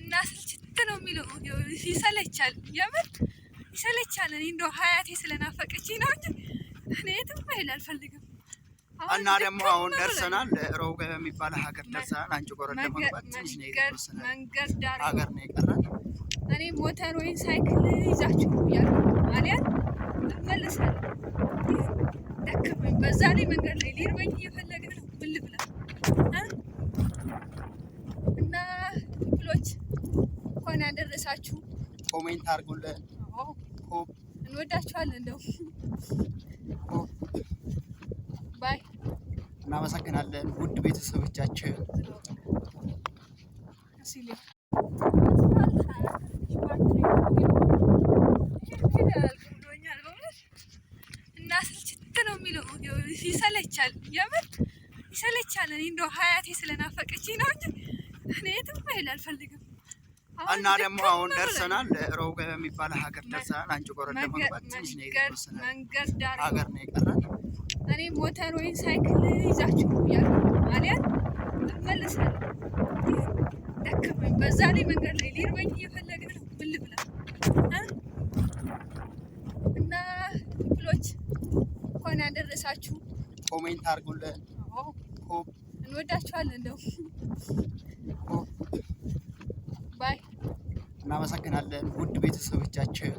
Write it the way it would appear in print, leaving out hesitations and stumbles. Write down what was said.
እና ስልችት ነው የሚለው ይሰለቻል፣ የምር ይሰለቻል። እኔ እንደው ሀያቴ ስለናፈቀችኝ ነው እንጂ እኔ የትም መሄድ አልፈልግም። እና ደግሞ አሁን ደርሰናል፣ ሮብ የሚባል ሀገር ደርሰናል። አንቺ ጎረድ ለመግባት ትንሽ ነው የተወሰነ መንገድ ዳር ሀገር ነው የቀረን። እኔ ሞተር ወይም ሳይክል ይዛችሁ ያሉ አሊያን እመልሳለሁ። ደከመኝ፣ በዛ ላይ መንገድ ላይ ሊርበኝ እየፈለገ ነው። ምን ልብላ እና ክፍሎች እንኳን ያደረሳችሁ ኮሜንት አድርጉልን። እንወዳችኋለን። እንደው ባይ እናመሰግናለን ውድ ቤተሰቦቻችን። እና ስልችት ነው የሚለው ይሰለቻል፣ የምር ይሰለቻል። እኔ እንደው ሀያቴ ስለናፈቀችኝ ነው እንጂ እኔ የትም መሄድ አልፈልግም። እና ደግሞ አሁን ደርሰናል፣ ሮብ የሚባል ሀገር ደርሰናል። አንቺ ጎረድ ለመግባት ትንሽ ነው የተወሰነ መንገድ ዳር ሀገር ነው የቀረን። እኔ ሞተር ወይም ሳይክል ይዛችሁ ያሉ አሊያን እመልሳለሁ። ደከመኝ፣ በዛ ላይ መንገድ ላይ ሊርበኝ እየፈለገ ነው። ምን ልብላ እና ክፍሎች እንኳን ያደረሳችሁ ኮሜንት አድርጉልን። እንወዳችኋለን። እንደው ባይ እናመሰግናለን ውድ ቤተሰቦቻችን።